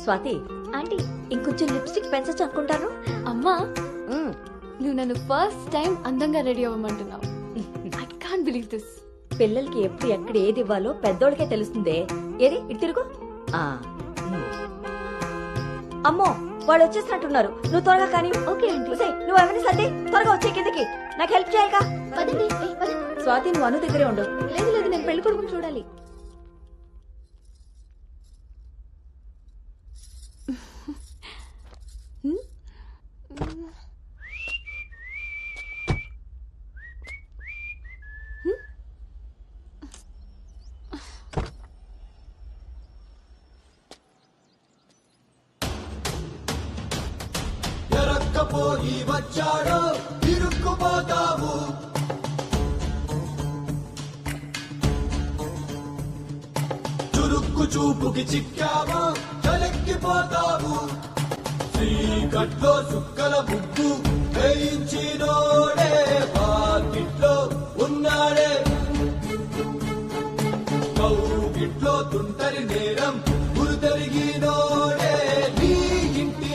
Swathi aunty ఇంకొంచెం lipstick పెంచచ్చు అనుకుంటాను. అమ్మా నువ్వు నన్ను ఫస్ట్ టైం అందంగా రెడీ అవ్వమంటున్నావు. I can't believe this. పిల్లలకి ఎప్పుడు ఎక్కడ ఏది ఇవ్వాలో పెద్దోళ్ళకే తెలుస్తుందే. ఏది ఇటు తిరుగు. ఆ, అమ్మో వాళ్ళు వచ్చేసినట్టున్నారు. నువ్వు త్వరగా కానీ. Okay aunty. నువ్వు ఎవరిని సర్ది త్వరగా వచ్చే కిందకి. నాకు హెల్ప్ చేయాలిగా. పదండి. స్వాతి నువ్వు అను దగ్గరే ఉండు. లేదు లేదు, నేను పెళ్లి కొడుకుని చూడాలి. ఎరక్కపోయి వచ్చాడో ఇరుక్కుపోతావు. చురుక్కు చూపుకి చిక్కావో చలెక్కిపోతావు. శ్రీకట్లో చుక్కల ముగ్గు వేయించినోడే వాకిట్లో ఉన్నాడే. కౌగిట్లో తుంటరి నేరం గురుతరిగినోడే. నీ ఇంటి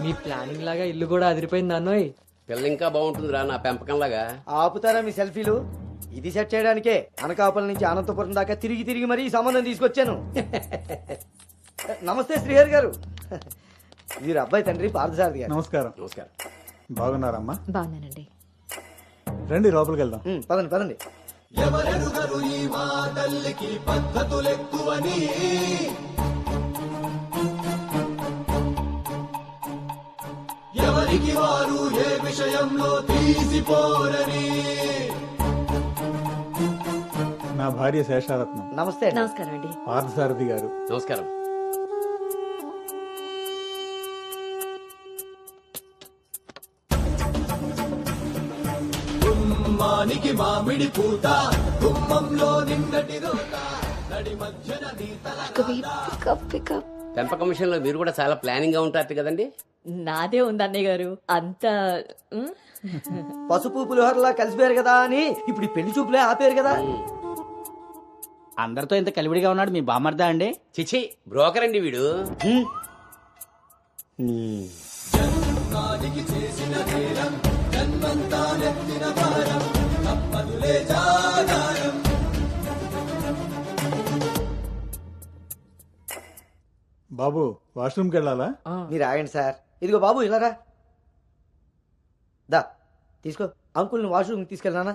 మీ ప్లానింగ్ లాగా ఇల్లు కూడా అదిరిపోయింది అన్నోయ్. పిల్ల ఇంకా బాగుంటుందిరా నా పెంపకంలాగా. ఆపుతారా మీ సెల్ఫీలు? ఇది సెట్ చేయడానికే అనకాపల్లి నుంచి అనంతపురం దాకా తిరిగి తిరిగి మరీ ఈ సంబంధం తీసుకొచ్చాను. నమస్తే శ్రీహరి గారు. వీరు అబ్బాయి తండ్రి పార్థసారథి గారు. నమస్కారం. నమస్కారం. బాగున్నారమ్మా? బాగున్నానండి. రండి లోపలికి వెళ్దాం. పదండి పదండి. ఎవరెరుగరు ఈ మా తల్లికి పద్ధతులెక్కువని. ఎవరికి వారు ఏ విషయంలో తీసిపోరని. నా భార్య శేషారత్నం, నమస్తే అండి. నమస్కారం అండి. పార్థసారథి గారు. నమస్కారం. గుమ్మానికి మామిడి పూత గుమ్మంలో నిన్నటి రోత నడి మధ్యన నీతల. పెంపకం విషయంలో మీరు కూడా చాలా ప్లానింగ్ గా ఉంటారు కదండి. నాదే ఉంది అన్నయ్య గారు. అంత పసుపు పులిహోరలా కలిసిపోయారు కదా అని ఇప్పుడు ఈ పెళ్లి చూపులే ఆపేరు కదా. అందరితో ఇంత కలివిడిగా ఉన్నాడు మీ బామర్దా అండి? చిచి బ్రోకర్ అండి వీడు. జన్మానికి చేసిన నేరం జన్మంతా నెత్తిన భారం తప్పదులే జాగారం. బాబు వాష్రూమ్కి వెళ్ళాలా? మీరు ఆగండి సార్. ఇదిగో బాబు ఇలారా. దా తీసుకో. అంకుల్ని వాష్రూమ్ తీసుకెళ్ళానా?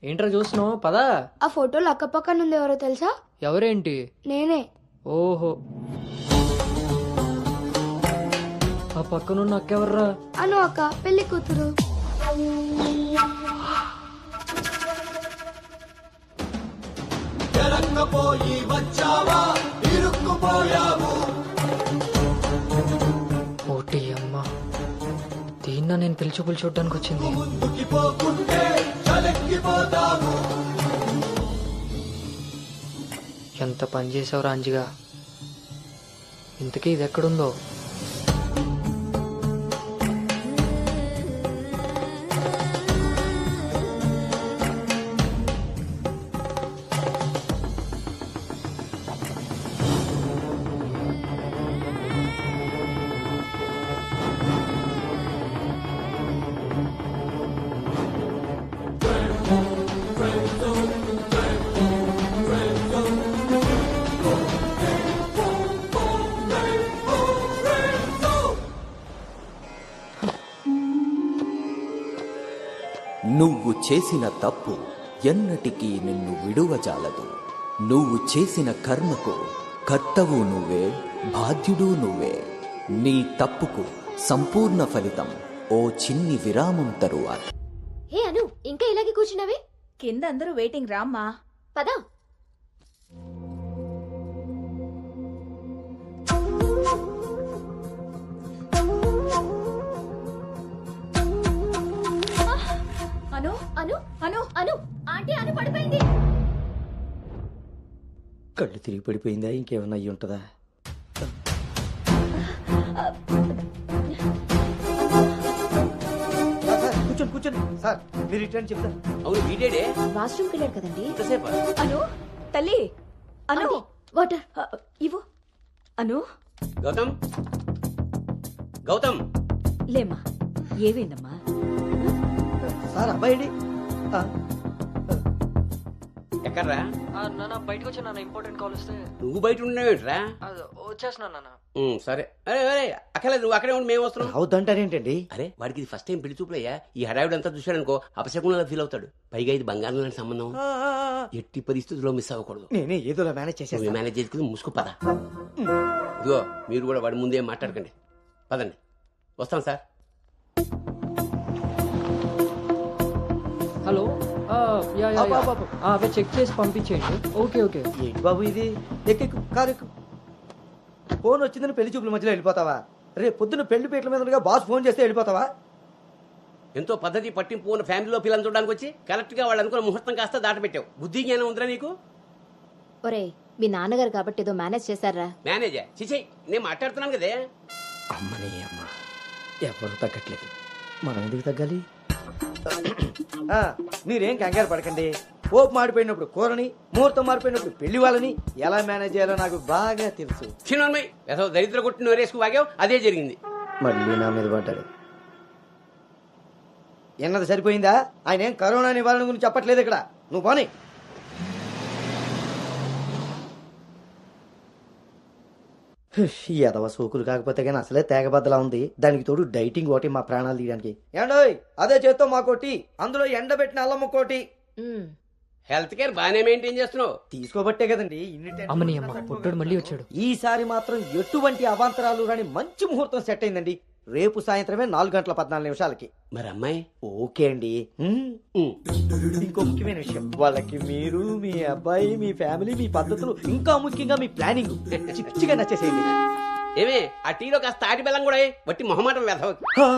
ఏంట్రా చూస్తున్నావు? పదా. ఆ ఫోటోలు అక్కపక్కన ఉంది. ఎవరో తెలుసా? ఎవరేంటి? నేనే. ఓహో, ఆ పక్కనున్న అక్కెవర్రా? అను అక్క, పెళ్లి కూతురు. ఎరక్కపోయి వచ్చావా ఇరుక్కుపోయావు. ఓటి అమ్మ, దీన్న నేను పిలిచి చూడ్డానికి వచ్చింది. ముందుకి పోకుంటే చలెక్కిపోతావు. ఎంత పని చేసావురా అంజిగా. ఇంతకీ ఇది ఎక్కడుందో? నువ్వు చేసిన తప్పు ఎన్నటికీ నిన్ను విడువజాలదు. నువ్వు చేసిన కర్మకు కర్తవు నువ్వే, బాధ్యుడు నువ్వే. నీ తప్పుకు సంపూర్ణ ఫలితం ఓ చిన్ని విరామం తరువాత. హే అను, ఇంకా ఇలాగే కూర్చున్నావే? కింద అందరూ వెయిటింగ్. రామ్మా పదా. కళ్ళు తిరిగి పడిపోయిందా ఇంకేమన్నా అయ్యి ఉంటుందా? సార్, కూర్చోండి కూర్చోండి. సార్ మీరు రిటర్న్ చెప్తారు. అవును వీడేడే వాష్రూమ్కి వెళ్ళాడు కదండి. ఎంతసేపు అను తల్లి అను వాటర్. ఇవ్వు అను. గౌతమ్ గౌతమ్ లేమ్మా, ఏమైందమ్మా? సార్ అబ్బాయి ఎక్కడ్రా నాన్న బయటకు వచ్చా నాన్న, ఇంపార్టెంట్ కాల్ వస్తే నువ్వు బయట ఉండేవేంట్రా? వచ్చేస్తున్నా నాన్న. సరే అరే అరే అక్కర్లేదు నువ్వు అక్కడే ఉండి మేము వస్తున్నాం. అవుతుంటారేంటండి? అరే వాడికి ఇది ఫస్ట్ టైం పెళ్లి చూపులయ్యా. ఈ హడావిడి అంతా చూశాడనుకో అపశకునంలా ఫీల్ అవుతాడు. పైగా ఇది బంగారం లాంటి సంబంధం, ఎట్టి పరిస్థితుల్లో మిస్ అవ్వకూడదు. నేనే ఏదోలా మేనేజ్ నువ్వు చేసేస్తాను. మేనేజ్ చేసుకుని ముసుగు పద. ఇదిగో మీరు కూడా వాడి ముందే మాట్లాడకండి, పదండి. వస్తాం సార్. హలో యా యా అబ్బా, యా. అబ్బా, అబ్బా. అవి చెక్ చేసి పంపించేయండి. Okay okay. ఏంటి బాబు ఇది? ఎక్కెక్కు కారు ఎక్కు. ఫోన్ వచ్చిందని పెళ్లి చూపుల మధ్యలో వెళ్ళిపోతావా? రేపు పొద్దున్న పెళ్లి పీటల మీద ఉండగా బాస్ ఫోన్ చేస్తే వెళ్ళిపోతావా? ఎంతో పద్ధతి పట్టింపు ఉన్న ఫ్యామిలీలో పిల్లలు చూడడానికి వచ్చి కరెక్ట్ గా వాళ్ళు అనుకున్న ముహూర్తం కాస్త దాటపెట్టావు. బుద్ధి జ్ఞానం ఉందిరా నీకు? ఒరే మీ నాన్నగారు కాబట్టి ఏదో మేనేజ్ చేశారా? మేనేజర్ చిచే నేను మాట్లాడుతున్నాను కదే. అమ్మని అమ్మ ఎవరు తగ్గట్లేదు, మనం ఎందుకు తగ్గాలి? మీరేం కంగారు పడకండి. పోపు మాడిపోయినప్పుడు కూరని, ముహూర్తం మారిపోయినప్పుడు పెళ్లి వాళ్ళని ఎలా మేనేజ్ చేయాలో నాకు బాగా తెలుసు. చిన్నమ్మాయి ఏదో దరిద్ర కొట్టిన వరేసుకు వాగావు, అదే జరిగింది. మళ్ళీ నా మీద పడ్డాడు. ఎన్నది సరిపోయిందా? ఆయన ఏం కరోనా నివారణ గురించి చెప్పట్లేదు ఇక్కడ. నువ్వు పోనీ. ఈ ఎదవ సోకులు కాకపోతే కానీ అసలే తేగబద్దలా ఉంది. దానికి తోడు డైటింగ్ ఒకటి మా ప్రాణాలు తీయడానికి. ఏండోయ్ అదే చేత్తో మాకోటి, అందులో ఎండబెట్టిన అల్లమ్మ కోటి. హెల్త్ కేర్ బాగానే మెయింటైన్ చేస్తున్నావు. తీసుకోబట్టే కదండి ఇన్ని టెన్షన్లు. అమ్మని అమ్మ పుట్టుడు మళ్ళీ వచ్చాడు. ఈసారి మాత్రం ఎటువంటి అవాంతరాలు రాని మంచి ముహూర్తం సెట్ అయిందండి. రేపు సాయంత్రమే 4:14 మరి అమ్మాయి ఓకే అండి. ఇంకో ముఖ్యమైన విషయం, వాళ్ళకి మీరు, మీ అబ్బాయి, మీ ఫ్యామిలీ, మీ పద్ధతులు, ఇంకా ముఖ్యంగా మీ ప్లానింగ్ చిచ్చిగా నచ్చేసేయండి. ఏమే ఆ టీలో కాస్త తాటి బెల్లం కూడా బట్టి మొహమాటం వెధవ. హా,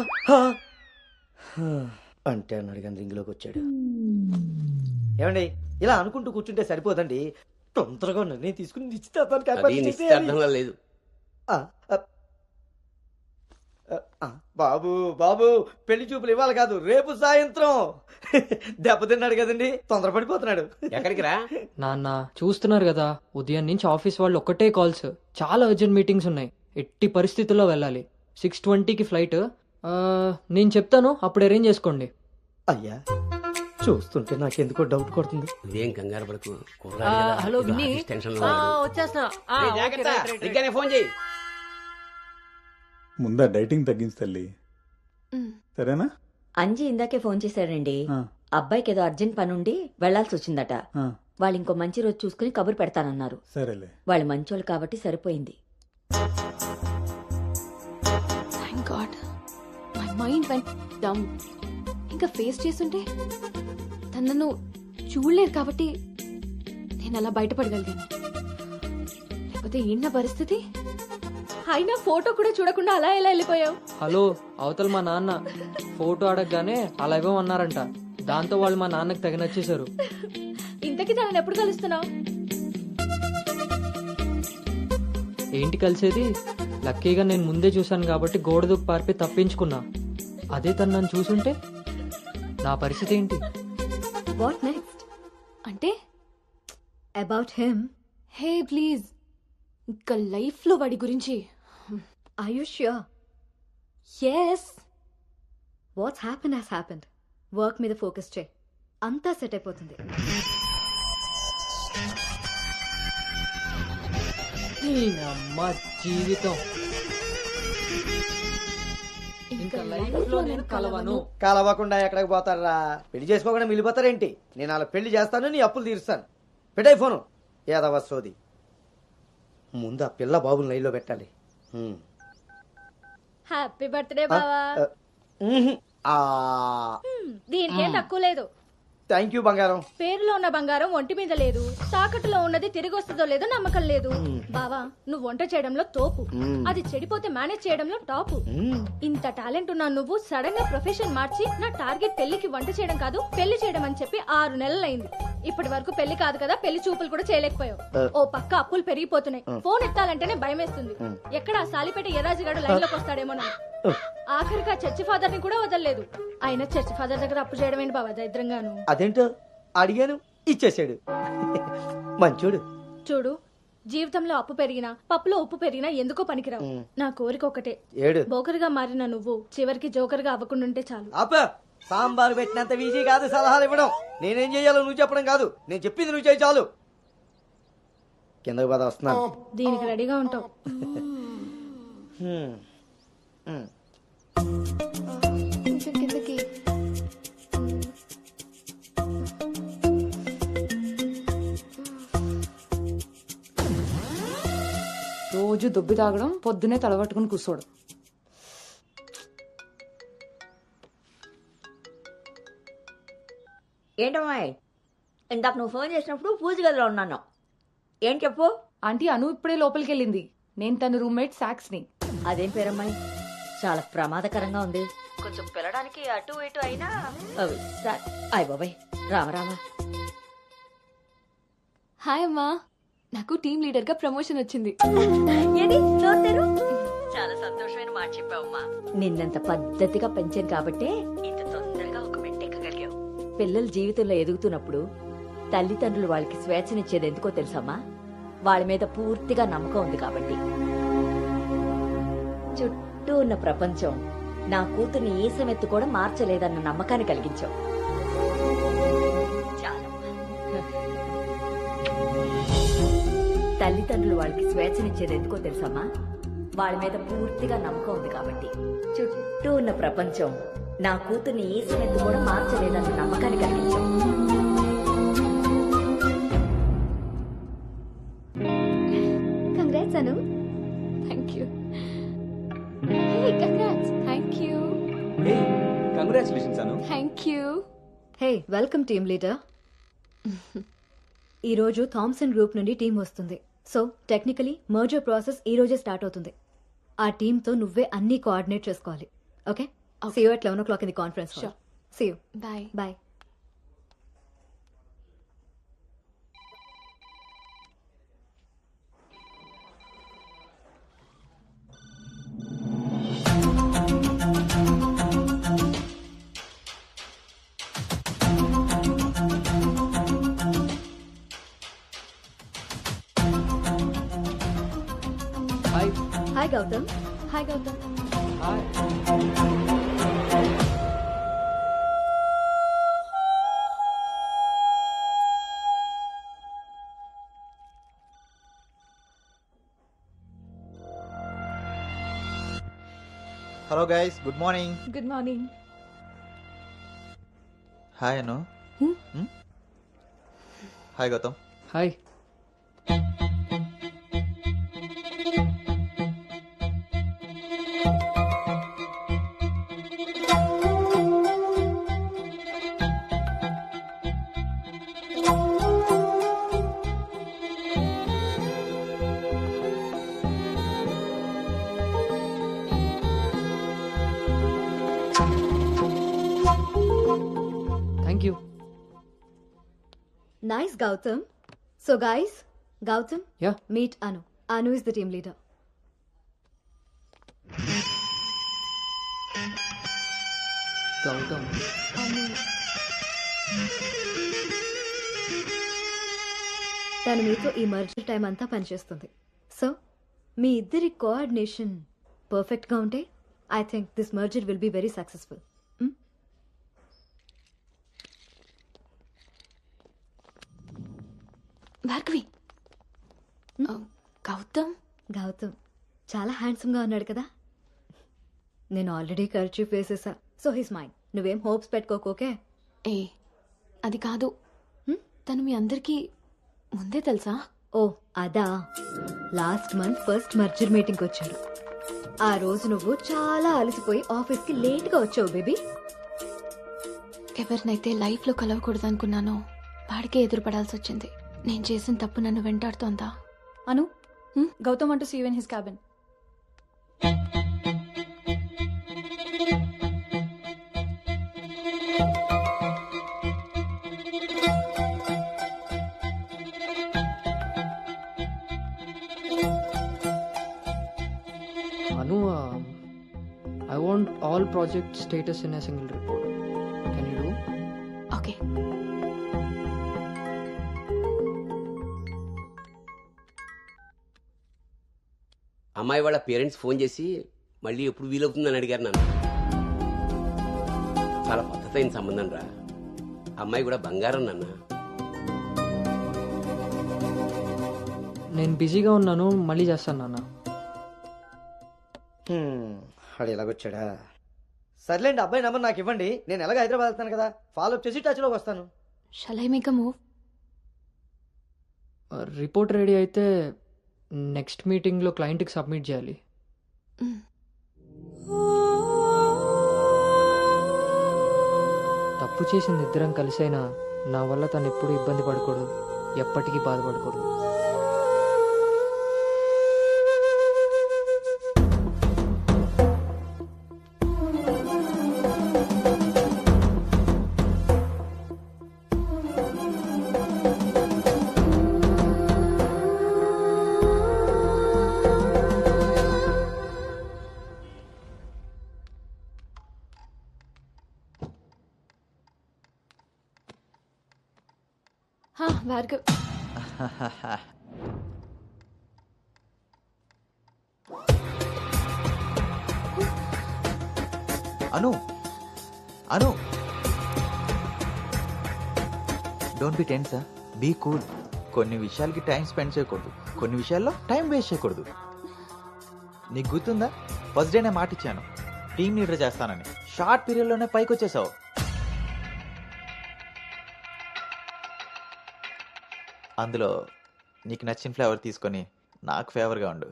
హా. అంటే అన్నాడు కానీ రింగ్లోకి వచ్చాడు. ఏమండి ఇలా అనుకుంటూ కూర్చుంటే సరిపోదండి. తొందరగా నిర్ణయం తీసుకుని నిశ్చితార్థానికి అది ఏర్పాటు చేసేయాలి. నిశ్చితార్థంగా లేదు. బాబు బాబు పెళ్లి చూపులు ఇవ్వాలి కాదు, రేపు సాయంత్రం. దెబ్బతిన్నాడు కదండి, తొందరపడిపోతున్నాడు. ఎక్కడికి రా? నాన్న చూస్తున్నారు కదా, ఉదయం నుంచి ఆఫీస్ వాళ్ళు ఒక్కటే కాల్స్, చాలా అర్జెంట్ మీటింగ్స్ ఉన్నాయి. ఎట్టి పరిస్థితుల్లో వెళ్ళాలి. 6:20కి ఫ్లైట్. నేను చెప్తాను, అప్పుడు అరేంజ్ చేసుకోండి. అయ్యా చూస్తుంటే నాకెందుకో డౌట్ కొడుతుంది. ఇదేం కంగారు పడకు. హలో విన్నీ, వచ్చేస్తున్నా. ఫోన్ చేయి. ముందా డైటింగ్ తగ్గించి తల్లి, సరేనా? అంజి ఇందాకే ఫోన్ చేశాడండి. ఆ, అబ్బాయికి ఏదో అర్జెంట్ పనుండి వెళ్లాల్సి వచ్చిందట. ఆ, వాళ్ళు ఇంకో మంచి రోజు చూసుకుని కబురు పెడతానన్నారు. సరేలే. వాళ్ళు మంచోళ్ళు కాబట్టి సరిపోయింది. Thank God my mind went dumb. ఇంకా ఫేస్ చేస్తుంటే తను నన్ను చూడలేరు కాబట్టి నేను అలా బయటపడగలిగాను. లేకపోతే ఏంటి పరిస్థితి? అయినా ఫోటో కూడా చూడకుండా అలా ఎలా వెళ్ళిపోయావు? హలో అవతల మా నాన్న ఫోటో అడగగానే అలా ఇవ్వమన్నారంట. దాంతో వాళ్ళు మా నాన్నకి తెగ నచ్చేశారు. ఇంతకీ తనని ఎప్పుడు కలుస్తున్నావు? ఏంటి కలిసేది? లక్కీగా నేను ముందే చూశాను కాబట్టి గోడ దూకి పారిపోయి తప్పించుకున్నా. అదే తను నన్ను చూసుంటే నా పరిస్థితి ఏంటి? What next? అంటే అబౌట్ హిమ్. హే ప్లీజ్, ఇంకా లైఫ్ లో వాడి గురించి. Are you sure? Yes. What's happen has happened. Work మీద ఫోకస్ చేయి, అంతా సెట్ అయిపోతుంది. అమ్మ జీవితం ఇంకా లైఫ్ లో నేను కలవను. కలవకుండా ఎక్కడికి పోతారా? పెళ్లి చేసుకోకుండా మిగిలిపోతారేంటి? నేను అలా పెళ్లి చేస్తాను, నీ అప్పులు తీరుస్తాను. పెట్టాయి ఫోను. ఏదవ సోది. ముందు ఆ పిల్ల బాబుని లైన్లో పెట్టాలి. హ్యాపీ బర్త్డే బావా. దీనికేం తక్కువ లేదు. థ్యాంక్ యూ బంగారం. పేరులో ఉన్న బంగారం ఒంటి మీద లేదు, తాకట్టులో ఉన్నది తిరిగి వస్తుందో లేదో నమ్మకం లేదు. బావా నువ్వు వంట చేయడంలో తోపు, అది చెడిపోతే మేనేజ్ చేయడంలో టాపు. ఇంత టాలెంట్ ఉన్నా నువ్వు సడన్ గా ప్రొఫెషన్ మార్చి నా టార్గెట్ పెళ్లికి వంట చేయడం కాదు పెళ్లి చేయడం అని చెప్పి 6 నెలలైంది. ఇప్పటి వరకు పెళ్లి కాదు కదా, పెళ్లి చూపులు కూడా చేయలేకపోయావు. ఓ పక్క అప్పులు పెరిగిపోతున్నాయి, ఫోన్ ఎత్తాలంటేనే భయం వేస్తుంది. ఎక్కడ ఆ సాలిపేట ఎరాజిగాడు లైన్ లోకి వస్తాడేమోనని. ఆఖరికి ఆ చర్చి ఫాదర్ ని కూడా వదలలేదు. ఆయన చర్చి ఫాదర్ దగ్గర అప్పు చేయడం ఏంటి బాబా దరిద్రంగాను. అదేంటో అడిగాను, ఇచ్చేసాడు. మంచోడు. చూడు, జీవితంలో అప్పు పెరిగినా పప్పులో ఉప్పు పెరిగినా ఎందుకో పనికిరావు. నా కోరిక ఒకటే, ఏడు బోకర్గా మారిన నువ్వు చివరికి జోకర్గా అవ్వకుండా ఉంటే చాలు. ఆప. సాంబారు పెట్టినంత ఈజీ కాదు సలహాలు ఇవ్వడం. నేనేం చెయ్యాలో నువ్వు చెప్పడం కాదు, నేను చెప్పింది నువ్వు చేయి చాలు. కిందకు పద, వస్తున్నాను. దీనికి రెడీగా ఉంటావు. కొంచెం కిందకి. రోజు దొబ్బి తాగడం, పొద్దునే తలబట్టుకుని కూర్చోడు. ఏంటమ్మాయి, ఇందాక నువ్వు ఫోన్ చేసినప్పుడు పూజ గదిలో ఉన్నాను. ఏం చెప్పు. ఆంటీ అను ఇప్పుడే లోపలికి వెళ్ళింది. నేను తన రూమ్మేట్ సాక్స్ని. అదేం పేరమ్మాయి, చాలా ప్రమాదకరంగా ఉంది. కొంచెం పిల్లడానికి అటు ఇటు అయినా. అయ్ బాబాయ్, రామరామా. హాయ్ అమ్మా, నాకు టీమ్ లీడర్ గా ప్రమోషన్ వచ్చింది. ఏది చాలా సంతోషమైన మాట చెప్పావమ్మా. నిన్నంత పద్ధతిగా పెంచాను కాబట్టే ఇంత తొందరగా ఒక మెట్టెక్కగలిగావు. పిల్లల జీవితంలో ఎదుగుతున్నప్పుడు తల్లిదండ్రులు వాళ్ళకి స్వేచ్ఛనిచ్చేది ఎందుకో తెలుసమ్మా? వాళ్ళ మీద పూర్తిగా నమ్మకం ఉంది కాబట్టి. చుట్టూ ఉన్న ప్రపంచం నా కూతుర్ని ఈసమెత్తు కూడా మార్చలేదన్న నమ్మకాన్ని కలిగించావు. తల్లిదండ్రులు వాళ్ళకి స్వేచ్ఛనిచ్చేది ఎందుకో తెలుసమ్మా? వాళ్ళ మీద పూర్తిగా నమ్మకం ఉంది కాబట్టి. చుట్టూ ఉన్న ప్రపంచం నా కూతుర్ని ఈసమెత్తు కూడా మార్చలేదన్న నమ్మకాన్ని కలిగించావు. Congrats Anu. Thank you. Hey congrats. Thank you. Congratulations Anu. Thank you. Hey, welcome team leader. ఈ రోజు థామ్సన్ గ్రూప్ నుండి టీం వస్తుంది. సో టెక్నికలీ మర్జర్ ప్రాసెస్ ఈ రోజే స్టార్ట్ అవుతుంది. ఆ టీంతో నువ్వే అన్ని కోఆర్డినేట్ చేసుకోవాలి. Okay, see you at 11 o'clock in the conference hall. See you. Bye. Bye. Hi. Hi Gautam. Hi Gautam. Hi. Hello guys, good morning. Good morning. Hi Anu. Hi Gautam. Hi. Thank you. Nice Gautam. So guys, Gautam, Yeah. meet Anu. Anu is the team leader. Gautam. తను మీతో ఈ merger time అంతా పనిచేస్తుంది. So మీ ఇద్దరి coordination పర్ఫెక్ట్గా ఉంటే I think this merger will be very successful. Bhargavi. Gautam. Gautam చాలా హ్యాండ్సమ్గా ఉన్నాడు కదా. నేను ఆల్రెడీ కర్చీఫ్ వేసేసా. So his mind. నువ్వేం హోప్స్ పెట్టుకోకోకే. ఏ అది కాదు, తను మీ అందరికీ ముందే తెలుసా? ఓ అదా, లాస్ట్ మంత్ ఫస్ట్ మర్జర్ మీటింగ్కి వచ్చాడు. ఆ రోజు నువ్వు చాలా అలసిపోయి ఆఫీస్కి లేట్గా వచ్చావు బేబీ. ఎవరినైతే లైఫ్లో కలవకూడదు అనుకున్నానో వాడికే ఎదురుపడాల్సి వచ్చింది. నేను చేసిన తప్పు నన్ను వెంటాడుతోందా? Anu, Gautam want to see you in his cabin. Anu, I want all project status in a single report. Can you do? Okay. అమ్మాయి వాళ్ళ పేరెంట్స్ ఫోన్ చేసి మళ్ళీ ఎప్పుడు వీలవుతుందని అడిగారు నన్ను. చాలా పద్ధతైన సంబంధం రా. అమ్మాయి కూడా బంగారం నాన్న. నేను బిజీగా ఉన్నాను, మళ్ళీ చేస్తాను నాన్న. వాడు ఎలాగొచ్చాడా? సర్లేండి, అబ్బాయి నెంబర్ నాకు ఇవ్వండి. నేను ఎలాగ హైదరాబాద్ వెళ్తాను కదా, ఫాలో అప్ చేసి టచ్లోకి వస్తాను. Shall I make a move? Report ready అయితే నెక్స్ట్ మీటింగ్లో క్లయింట్కి సబ్మిట్ చేయాలి. తప్పు చేసింది ఇద్దరం కలిసైనా నా వల్ల తను ఎప్పుడు ఇబ్బంది పడకూడదు, ఎప్పటికీ బాధపడకూడదు. Bhargav, Anu Anu, don't be tense, be cool. కొన్ని విషయాలకి టైం స్పెండ్ చేయకూడదు, కొన్ని విషయాల్లో టైం వేస్ట్ చేయకూడదు. నీకు గుర్తుందా, ఫస్ట్ డే నేను మాట ఇచ్చాను టీమ్ లీడర్ చేస్తానని. షార్ట్ పీరియడ్లోనే పైకి వచ్చేసావు. అందులో నీకు నచ్చిన ఫ్లేవర్ తీసుకొని నాకు ఫేవర్గా ఉండు.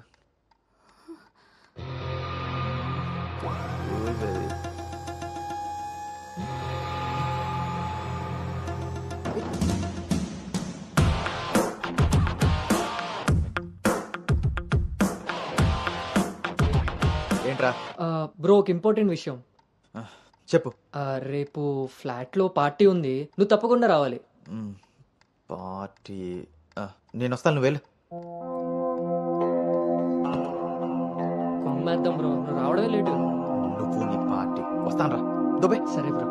ఏంట్రా? బ్రో, ఒక ఇంపార్టెంట్ విషయం చెప్పు. రేపు ఫ్లాట్లో పార్టీ ఉంది, నువ్వు తప్పకుండా రావాలి. పార్టీ? నేను వస్తాను, నువ్వు వెళ్ళు. కుమ్మేద్దాం బ్రో, నువ్వు రావడమే లేటు. నువ్వు నీ పార్టీ. వస్తాను రా, దుబాయ్. సరే బ్రో.